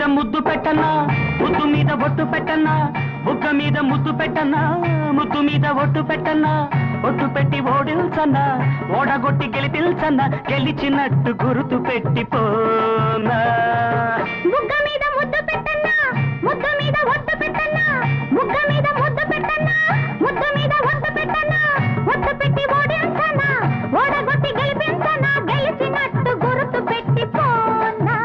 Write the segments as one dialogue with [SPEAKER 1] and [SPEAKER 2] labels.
[SPEAKER 1] మీద ముద్దు పెట్టన్నా ముద్దు మీద బొట్టు పెట్టన్నా బుగ్గ మీద ముద్దు పెట్టన్నా ముద్దు మీద ఒట్టు పెట్టన్నా ఒట్టు పెట్టి ఓడిల్చన్నా ఓడగొట్టి గెలిపిల్చన్నా గెలిచినట్టు గుర్తు పెట్టిపోనా
[SPEAKER 2] బుగ్గ మీద ముద్దు పెట్టన్నా ముద్దు మీద ఒట్టు పెట్టన్నా బుగ్గ మీద ముద్దు పెట్టన్నా ముద్దు మీద ఒట్టు పెట్టన్నా ఒట్టు పెట్టి ఓడిల్చన్నా ఓడగొట్టి గెలిపించన్నా గెలిచినట్టు గుర్తు పెట్టిపోనా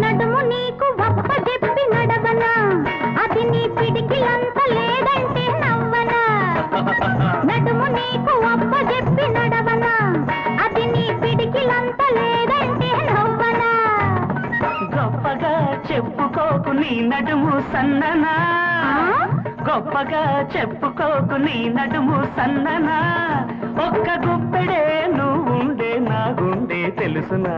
[SPEAKER 2] నడుము నీకు అప్ప చెప్పి నడవనా అది నీ పిడికిలంత లేదంటే నవ్వనా
[SPEAKER 1] గొప్పగా చెప్పుకోకు నీ నడుము సన్ననా గొప్పగా చెప్పుకోకు నీ నడుము సన్ననా ఒక్క గుప్పెడే నువ్వుండే నా గుండె తెలుసునా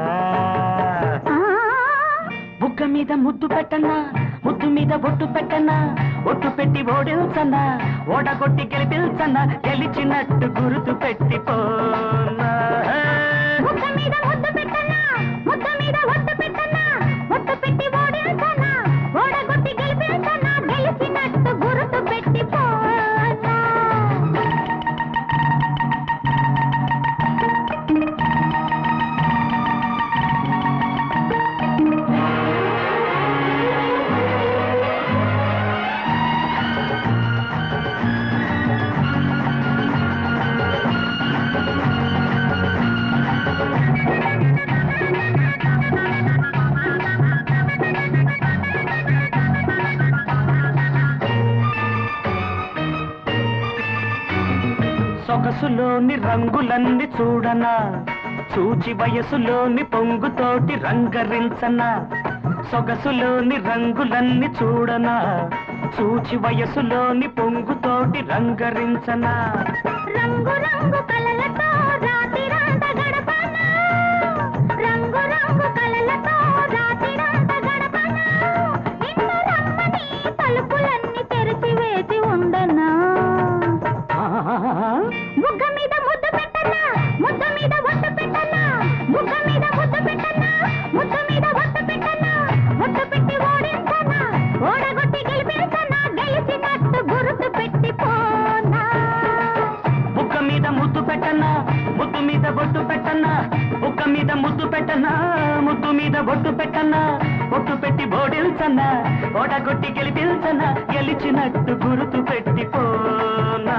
[SPEAKER 1] బుగ్గ మీద ముద్దు పెట్టన్నా ముద్దు మీద బొట్టు పెట్టన్నా ఒట్టు పెట్టి ఓడిల్చన్నా ఓడగొట్టి గెలిపిల్చన్నా గెలిచినట్టు గుర్తు పెట్టిపోనా
[SPEAKER 2] బుగ్గ మీద ముద్దు పెట్టన్నా ముద్దు మీద ఒట్టు పెట్టన్నా ఒట్టు పెట్టి ఓడిల్చన్నా ఓడగొట్టి గెలిపిల్చన్నా గెలిచినట్టు గుర్తు పెట్టిపోనా
[SPEAKER 1] సొగసులోని రంగులన్నీ చూడనా చూచి వయసులోని పొంగుతోటి రంగరించనా సొగసులోని రంగులన్నీ చూడనా చూచి వయసులోని పొంగుతోటి రంగరించనా
[SPEAKER 2] రంగు రంగు కలలతో రాతిరంత గడపనా రంగు రంగు కలలతో రాతిరంత గడపనా నిన్ను రమ్మని తలుపులన్నీ తెరిచి వేసి ఉండనా బుగ్గ మీద ముద్దు పెట్టన్నా ముద్దు మీద ఒట్టు పెట్టన్నా బుగ్గ మీద ముద్దు పెట్టన్నా ముద్దు మీద ఒట్టు పెట్టన్నా ఒట్టు పెట్టి ఓడించన్నా ఓడగొట్టి గెలిపించన్నా గెలిచినట్టు గుర్తు పెట్టిపోనా
[SPEAKER 1] బుగ్గ మీద ముద్దు పెట్టన్నా ముద్దు మీద బొట్టు పెట్టన్నా బుగ్గ మీద ముద్దు పెట్టన్నా ముద్దు మీద బొట్టు పెట్టన్నా బొట్టు పెట్టి ఓడిల్చన్నా ఓడగొట్టి గెలిపిల్చన్నా గెలిచినట్టు గుర్తు పెట్టిపోనా